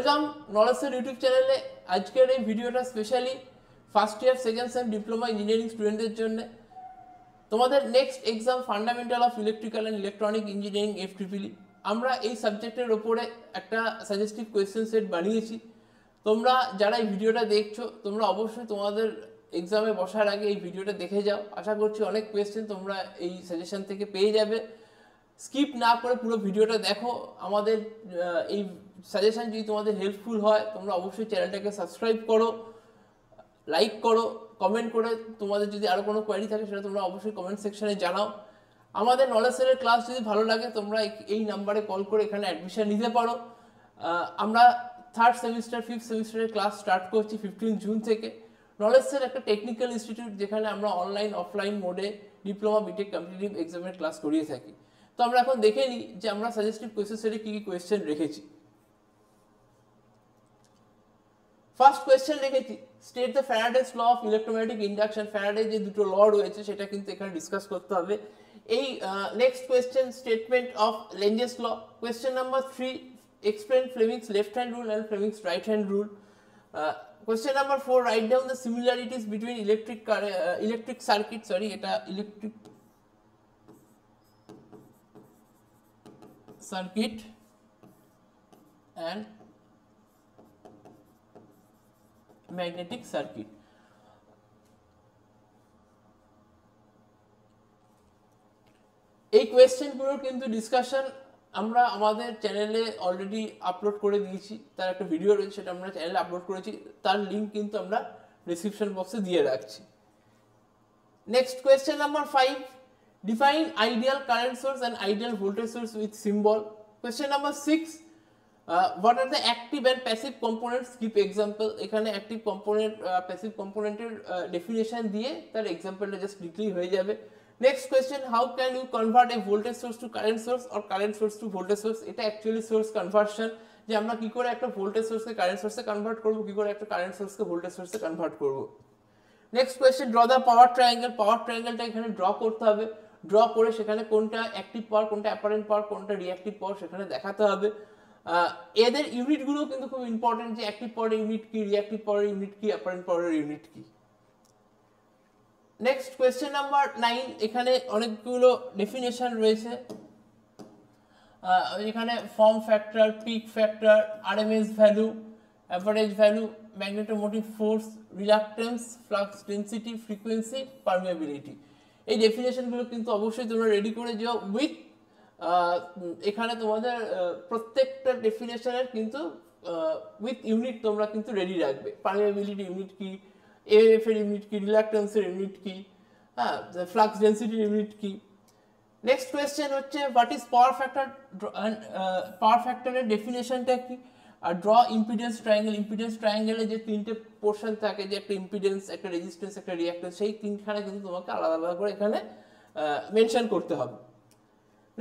Welcome নলেজের YouTube চ্যানেলে। আজকের এই ভিডিওটা specially first year second same diploma engineering স্টুডেন্টদের জন্য। তোমাদের next exam fundamental of electrical and electronic engineering FEEE, আমরা এই সাবজেক্টের ওপরে একটা সাজেস্টিভ কোয়েশ্চেন সেট বানিয়েছি। তোমরা যারা এই ভিডিওটা দেখছো তোমরা অবশ্যই তোমাদের এক্সামে বসার আগে এই ভিডিওটা দেখে যাও। আশা করছি অনেক কোয়েশ্চেন তোমরা এই সাজেশন থেকে পেয়ে যাবে। স্কিপ না করে পুরো ভিডিওটা দেখো। আমাদের এই সাজেশন যদি তোমাদের হেল্পফুল হয় তোমরা অবশ্যই চ্যানেলটাকে সাবস্ক্রাইব করো, লাইক করো, কমেন্ট করে তোমাদের যদি আরও কোনো কোয়ারি থাকে সেটা তোমরা অবশ্যই কমেন্ট সেকশনে জানাও। আমাদের নলেজ সেলের ক্লাস যদি ভালো লাগে তোমরা এই নাম্বারে কল করে এখানে অ্যাডমিশন নিতে পারো। আমরা থার্ড সেমিস্টার ফিফথ সেমিস্টারের ক্লাস স্টার্ট করছি 15 জুন থেকে। নলেজ সেল একটা টেকনিক্যাল ইনস্টিটিউট যেখানে আমরা অনলাইন অফলাইন মোডে ডিপ্লোমা বিটেক কম্পিটিটিভ এক্সামের ক্লাস করিয়ে থাকি। তো আমরা এখন দেখে নিই যে আমরা সাজেস্টিভ কোয়েশ্চেন সেটে কী কী কোয়েশ্চেন রেখেছি। ফার্স্ট কোয়েশ্চেন রেখেছি, state the Faraday's law of electromagnetic induction. Faraday যে দুটো ল রয়েছে সেটা কিন্তু এখানে ডিসকাস করতে হবে। এই next question, statement of Lenz's law. Question number 3, explain Fleming's left hand rule and Fleming's right hand rule. Question number 4, write down the similarities between electric circuit, এটা electric circuit and magnetic circuit. এই কোয়েশ্চেনগুলোর কিন্তু discussion আমরা আমাদের চ্যানেলে already upload করে দিয়েছি। তার একটা ভিডিও রয়েছে, সেটা আমরা চ্যানেলে আপলোড করেছি, তার লিঙ্ক কিন্তু আমরা ডিসক্রিপশন বক্সে দিয়ে রাখছি। Next question number 5, define ideal current source and ideal voltage source with symbol. Question number 6, what are the active and passive components, give example. এখানে অ্যাক্টিভ কম্পোনেন্ট প্যাসিভ কম্পোনেন্টের ডেফিনেশন দিয়ে তার এক্সাম্পলটা জাস্ট লিখলেই হয়ে যাবে। Next question, how can you convert a voltage source to current source or current source to voltage source. এটা actually source conversion, যে আমরা কি করে একটা ভোল্টেজ সোর্সকে কারেন্ট সোর্সে কনভার্ট করবো, কি করে একটা কারেন্ট সোর্সকে ভোল্টেজ সোর্সে কনভার্ট করবো। Next question, draw the power triangle. পাওয়ার ট্রায়াঙ্গেলটা এখানে ড্র করতে হবে। ড্র করে সেখানে কোনটা অ্যাক্টিভ পাওয়ার, কোনটা অ্যাপারেন্ট পাওয়ার, কোনটা রিঅ্যাক্টিভ পাওয়ার সেখানে দেখাতে হবে। এদের ইউনিটগুলো কিন্তু খুব ইম্পর্টেন্ট, যে অ্যাক্টিভ পাওয়ারের ইউনিট কি, রিঅ্যাক্টিভ পাওয়ারের ইউনিট কি, অ্যাপারেন্ট পাওয়ারের ইউনিট কি। নেক্সট কোয়েশ্চেন নাম্বার 9, এখানে অনেকগুলো ডেফিনেশন রয়েছে। এখানে form factor, peak factor, RMS value, average value, magnetomotive force, reluctance, flux density, frequency, permeability. এই ডেফিনেশনগুলো কিন্তু অবশ্যই তোমরা রেডি করে যাও উইথ এখানে তোমাদের প্রত্যেকটা ডেফিনেশনের কিন্তু উইথ ইউনিট তোমরা কিন্তু রেডি রাখবে। পারমিয়াবিলিটি ইউনিট কি, এএফ এর ইউনিট কি, রিলাক্টেন্সের ইউনিট কি, হ্যাঁ, ফ্লাক্স ডেন্সিটির ইউনিট কি। নেক্সট কোয়েশ্চেন হচ্ছে, হোয়াট ইজ পাওয়ার ফ্যাক্টর, পাওয়ার ফ্যাক্টরের ডেফিনেশনটা কি। আর ড্র ইম্পিডেন্স ট্রায়াঙ্গেল। ইম্পিডেন্স ট্রায়াঙ্গেলে যে তিনটে পোর্শন থাকে, যে একটা ইম্পিডেন্স, একটা রেজিস্ট্যান্স, একটা রিঅ্যাক্ট্যান্স, সেই তিনখানে কিন্তু তোমাকে আলাদা আলাদা করে এখানে মেনশন করতে হবে।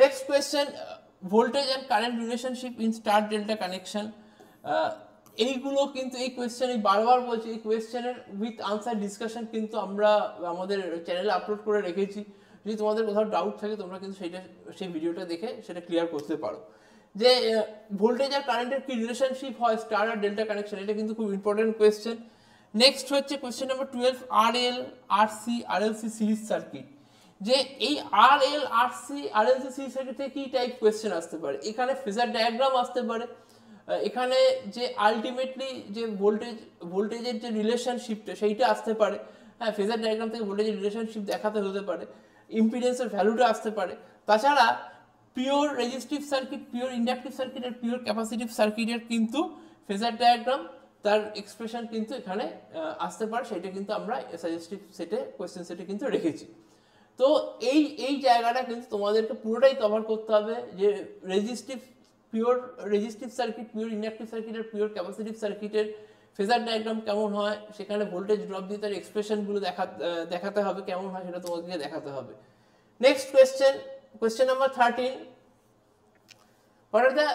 Next question, voltage and current relationship in star delta connection. এইগুলো কিন্তু এই কোয়েশ্চেন, এই বারবার বলছি, এই কোয়েশ্চেনের উইথ আনসার ডিসকাশন কিন্তু আমরা আমাদের চ্যানেলে আপলোড করে রেখেছি। যদি তোমাদের কোথাও ডাউট থাকে তোমরা কিন্তু সেই ভিডিওটা দেখে সেটা ক্লিয়ার করতে পারো। যে ভোল্টেজ আর কারেন্টের কি রিলেশনশিপ হয় স্টার আর ডেল্টা কানেকশন, এটা কিন্তু খুব ইম্পর্টেন্ট কোয়েশ্চেন। নেক্সট হচ্ছে question number 12, RL, RC, RLC series circuit. যে এই RL, RC, RLC series circuit থেকে কি টাইপ কোয়েশ্চেন আসতে পারে। এখানে ফেজার ডায়াগ্রাম আসতে পারে, এখানে যে আলটিমেটলি যে ভোল্টেজের যে রিলেশনশিপটা সেইটা আসতে পারে। হ্যাঁ, ফেজার ডায়াগ্রাম থেকে ভোল্টেজের রিলেশনশিপ দেখাতে হতে পারে, ইম্পিডেন্সের ভ্যালুটা আসতে পারে। তাছাড়া pure resistive circuit, pure inductive circuit আর পিওর ক্যাপাসিটিভ সার্কিটের কিন্তু ফেজার ডায়াগ্রাম, তার এক্সপ্রেশন কিন্তু এখানে আসতে পারে। সেটা কিন্তু আমরা সাজেস্টিভ সেটে কোয়েশ্চেন সেটে কিন্তু রেখেছি। তো এই জায়গাটা কিন্তু তোমাদেরকে পুরোটাই কভার করতে হবে, যে pure resistive circuit, pure inductive circuit আর পিওর ক্যাপাসিটিভ সার্কিটের ফেজার ডায়াগ্রাম কেমন হয়, সেখানে ভোল্টেজ ড্রপ দিয়ে তার এক্সপ্রেশনগুলো দেখাতে হবে কেমন হয়, সেটা তোমাদেরকে দেখাতে হবে। Next question number 13, what are the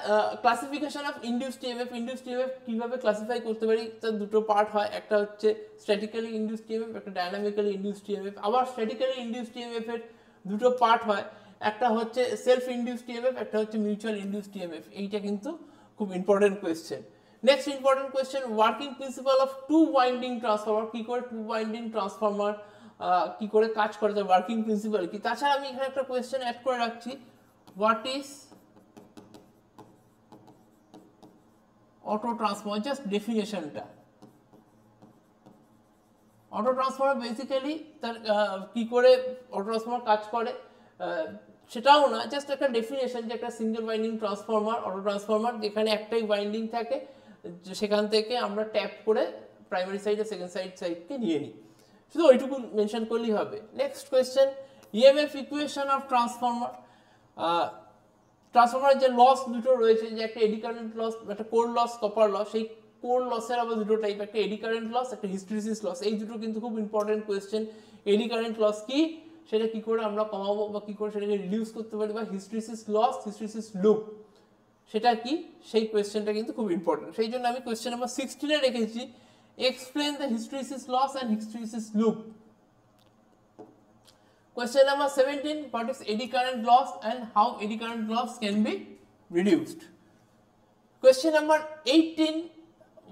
classification of induced EMF. Induced EMF কিভাবে ক্লাসিফাই করতে পারি, তার দুটো পার্ট হয়, একটা হচ্ছে স্ট্যাটিক্যালি ইনডিউসড ইএমএফ, একটা ডায়নামিক্যালি ইনডিউসড ইএমএফ। আবার স্ট্যাটিক্যালি ইনডিউসড ইএমএফ এর দুটো পার্ট হয়, একটা হচ্ছে সেলফ ইনডিউসড ইএমএফ, একটা হচ্ছে মিউচুয়াল ইনডিউসড ইএমএফ। এইটা কিন্তু খুব important question. Next important question, working principle of two winding transformer, কি করে টু ওয়াইন্ডিং ট্রান্সফরমার কি করে কাজ করে, তার ওয়ার্কিং প্রিন্সিপাল কি। তাছাড়া আমি এখানে একটা কোয়েশ্চেন অ্যাড করে রাখছি, what is auto transformer, just ডেফিনেশনটা। অটো ট্রান্সফরমার বেসিক্যালি তার কি করে অটো ট্রান্সফরমার কাজ করে সেটাও না, জাস্ট একটা ডেফিনেশন যে একটা single winding transformer, auto transformer, যেখানে একটাই ওয়াইন্ডিং থাকে, সেখান থেকে আমরা ট্যাপ করে প্রাইমারি সাইড আর সেকেন্ড সাইডকে নিয়ে নিই, শুধু ওইটুকু মেনশন করলেই হবে। Next question, EMF equation of transformer. ট্রান্সফরমারের যে লস দুটো রয়েছে, যে একটা এডি কারেন্ট লস, একটা কোর লস, কপার লস, সেই কোর লসের আবার দুটো টাইপ, একটা এডি কারেন্ট লস, একটা হিস্টেরিসিস লস। এই দুটো কিন্তু খুব important question. Eddy current loss কি, সেটা কি করে আমরা কমাবো বা কি করে সেটাকে রিডিউস করতে পারি, বা হিস্টেরিসিস লস, হিস্টেরিসিস লুপ সেটা কি, সেই কোয়েশ্চেনটা কিন্তু খুব ইম্পর্টেন্ট। সেই জন্য আমি কোয়েশ্চেন নাম্বার 16 এ রেখেছি, explain the hysteresis loss and hysteresis loop. Question number 17, what is eddy current loss and how eddy current loss can be reduced? Question number 18,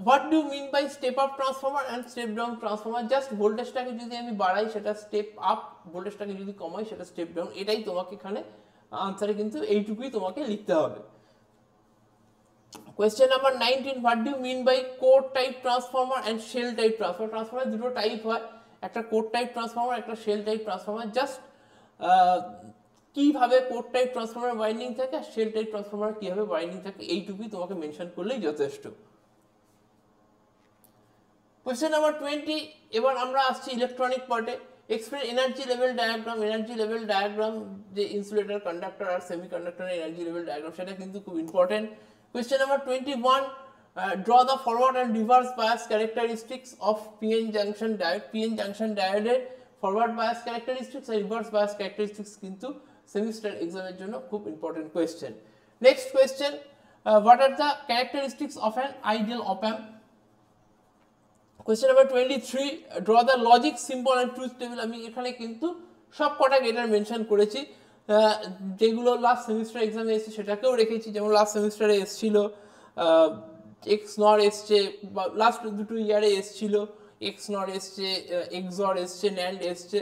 what do you mean by step up transformer and step down transformer? Just ভোল্টেজটাকে যদি আমি বাড়াই সেটা step up, ভোল্টেজটাকে যদি কমাই সেটা step down, এটাই তোমাকে এখানে আনসারে কিন্তু এইটুকুই তোমাকে লিখতে হবে। Question number 19, what do you mean by core type transformer and shell type transformer? Transformer দুটো টাইপ হয়, একটা কোর টাইপ ট্রান্সফরমার, একটা শেল টাইপ ট্রান্সফরমার। জাস্ট কিভাবে কোর টাইপ ট্রান্সফরমার ওয়াইন্ডিং থাকে আর শেল টাইপ ট্রান্সফরমার কিভাবে ওয়াইন্ডিং থাকে, এইটুকুই তোমাকে মেনশন করলেই যথেষ্ট। কোয়েশ্চেন নাম্বার 20, এবার আমরা আসছি ইলেকট্রনিক পার্টে। Explain energy level diagram. Energy level diagram, যে ইনসুলেটর, কন্ডাক্টর আর সেমিকন্ডাক্টরের এনার্জি লেভেল ডায়াগ্রাম, সেটা কিন্তু খুব important. Question number 21, draw the forward and reverse bias characteristics of PN junction diode. PN junction diode forward bias characteristics R reverse bias characteristics কিন্তু semester এক্সামের জন্য খুব important question. Next question, what are the characteristics of an ideal op amp? Question number 23, draw the logic symbol and truth table. আমি এখানে কিন্তু সব কটা গেটার mention করেছি, যেগুলো লাস্ট সেমিস্টার এক্সামে এসেছে সেটাকেও রেখেছি। যেমন লাস্ট সেমিস্টারে এসেছিল এক্স নর এসছে, বা লাস্ট দুটো ইয়ারে এসছিল এক্স নর এসছে, এক্সর এসছে, ন্যান্ড এসছে,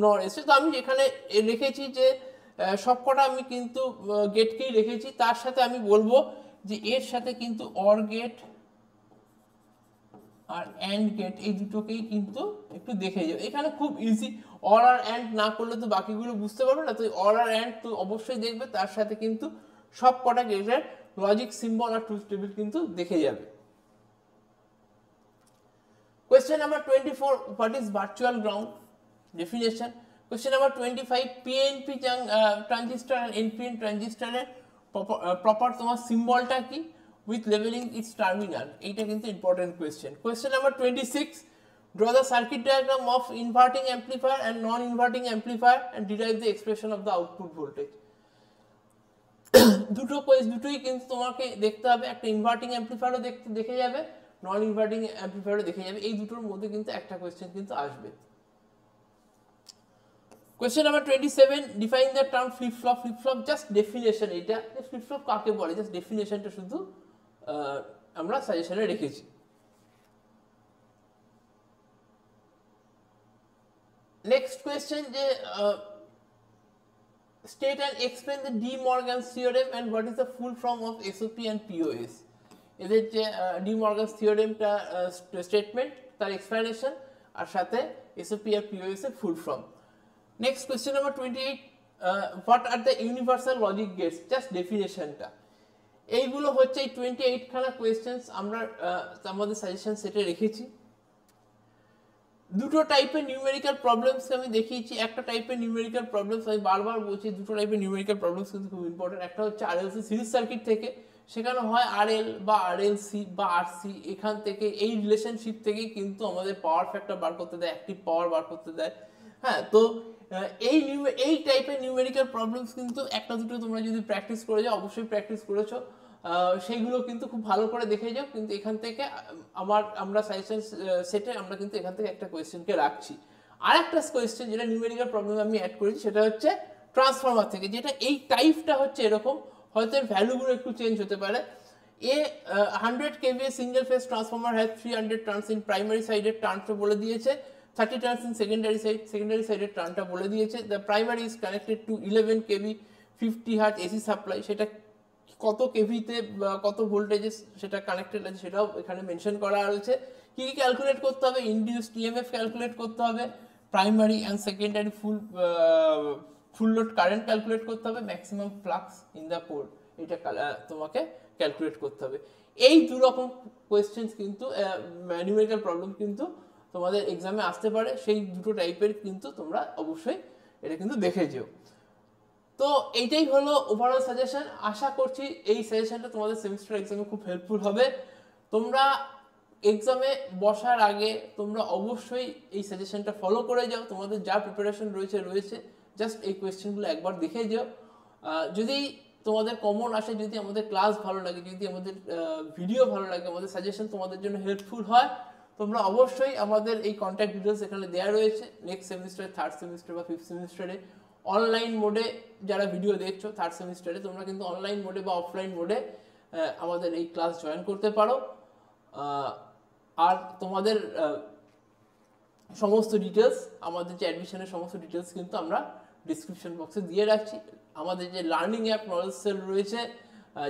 নর এসছে। তো আমি এখানে রেখেছি যে সবকটা আমি কিন্তু গেটকেই রেখেছি। তার সাথে আমি বলবো যে এর সাথে কিন্তু অর গেট আর অ্যান্ড গেট, এই দুটোকেই কিন্তু একটু দেখে যাও। এখানে খুব ইজি, অর আর অ্যান্ড না করলে তো বাকিগুলো বুঝতে পারবে না, তো অর আর অ্যান্ড তো অবশ্যই দেখবে, তার সাথে কিন্তু সব কটা গেটের লজিক সিম্বল আর ট্রুথ টেবিল কিন্তু দেখে যাবে। Question number 24, what is virtual ground? Definition. Question number 25, PNP transistor and NPN transistor এর proper তোমার সিম্বলটা কি, with leveling its terminal, এইটা কিন্তু important question. Question number 26, draw the circuit diagram of inverting amplifier and non-inverting amplifier and derive the expression of the output voltage. দুটোই কিন্তু তোমাকে দেখতে হবে, একটা ইনভার্টিং অ্যাম্পলিফায়ারও দেখে যাবে, নন ইনভার্টিং অ্যাম্পলিফায়ারও দেখে যাবে। এই দুটোর মধ্যে কিন্তু একটা কোয়েশ্চেন কিন্তু আসবে। Question number 27, define the term flip flop. Flip flop just definition, এটা ফ্লিপ ফ্লপ কাকে বলে, জাস্ট ডেফিনেশনটা শুধু আমরা সাজেশনে রেখেছি। নেক্সট কোয়েশ্চেন, যে state and explain the De Morgan's theorem and what is the full form of SOP and POS. এদের যে De Morgan's থিওরেমটা স্টেটমেন্ট, তার এক্সপ্লেনেশন, আর সাথে SOP আর POS এর full form. Next question number 28, what are the universal logic gates, just ডেফিনেশনটা। এইগুলো হচ্ছে এই 28 খানা কোয়েশ্চেন্স আমরা আমাদের সাজেশন সেটে রেখেছি। দুটো টাইপের নিউমেরিক্যাল প্রবলেমস আমি দেখিয়েছি। একটা টাইপের নিউমেরিক্যাল প্রবলেমস, আমি বারবার বলছি দুটো টাইপের নিউমেরিক্যাল প্রবলেমস কিন্তু খুব ইম্পর্টেন্ট। একটা হচ্ছে RLC সিরিজ সার্কিট থেকে, সেখানে হয় RL বা RLC বা RC, এখান থেকে এই রিলেশনশিপ থেকেই কিন্তু আমাদের পাওয়ার ফ্যাক্টর বার করতে দেয়, অ্যাক্টিভ পাওয়ার বার করতে দেয়। হ্যাঁ, তো এই টাইপের নিউমেরিক্যাল প্রবলেমস কিন্তু একটা দুটো তোমরা যদি প্র্যাকটিস করে যাও, অবশ্যই প্র্যাকটিস করেছো, সেইগুলো কিন্তু খুব ভালো করে দেখে যাও। কিন্তু এখান থেকে আমরা সাজেশন সেটে আমরা কিন্তু এখান থেকে একটা কোয়েশ্চেনকে রাখছি। আর একটা কোয়েশ্চেন যেটা নিউমেরিক্যাল প্রবলেম আমি অ্যাড করেছি, সেটা হচ্ছে ট্রান্সফরমার থেকে, যেটা এই টাইপটা হচ্ছে এরকম, হয়তো এর ভ্যালুগুলো একটু চেঞ্জ হতে পারে। A 100 kVA single phase transformer has 300 turns in primary side এর টার্নটা বলে দিয়েছে, 30 turns in secondary side এর টার্নটা বলে দিয়েছে। The primary is connected to 11 kV 50 Hz AC supply, সেটা কত কেভিতে কত ভোল্টেজে সেটা কানেক্টেড আছে সেটাও এখানে মেনশন করা রয়েছে। কি কি ক্যালকুলেট করতে হবে, ইনডিউসড ইএমএফ ক্যালকুলেট করতে হবে, primary and secondary full load current calculate করতে হবে, maximum flux in the core এটা তোমাকে ক্যালকুলেট করতে হবে। এই দু রকম কোয়েশ্চেন্স কিন্তু নিউমেরিক্যাল প্রবলেম কিন্তু তোমাদের এক্সামে আসতে পারে, সেই দুটো টাইপের কিন্তু তোমরা অবশ্যই এটা কিন্তু দেখে যেও। তো এইটাই হলো ওভারঅল সাজেশন। আশা করছি এই সাজেশনটা তোমাদের সেমিস্টার এক্সামে খুব হেল্পফুল হবে। তোমরা এক্সামে বসার আগে তোমরা অবশ্যই এই সাজেশনটা ফলো করে যাও, তোমাদের যা প্রিপারেশন রয়েছে জাস্ট এই কোয়েশ্চেনগুলো একবার দেখে যাও। যদি তোমাদের কমন আসে, যদি আমাদের ক্লাস ভালো লাগে, যদি আমাদের ভিডিও ভালো লাগে, আমাদের সাজেশন তোমাদের জন্য হেল্পফুল হয়, তোমরা অবশ্যই আমাদের এই কন্ট্যাক্ট ডিটেলস এখানে দেওয়া রয়েছে। নেক্সট সেমিস্টারে, থার্ড সেমিস্টার বা ফিফথ সেমিস্টারে অনলাইন মোডে যারা ভিডিও দেখছো থার্ড সেমিস্টারে, তোমরা কিন্তু অনলাইন মোডে বা অফলাইন মোডে আমাদের এই ক্লাস জয়েন করতে পারো। আর তোমাদের সমস্ত ডিটেলস, আমাদের যে অ্যাডমিশনের সমস্ত ডিটেলস কিন্তু আমরা ডিসক্রিপশন বক্সে দিয়ে রাখছি। আমাদের যে লার্নিং অ্যাপ নলেজ সেল রয়েছে,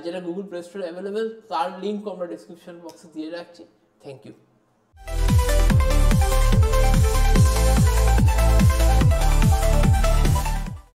যেটা গুগল প্লে স্টোরে অ্যাভেলেবেল, তার লিঙ্ক আমরা ডিসক্রিপশন বক্সে দিয়ে রাখছি। Thank you.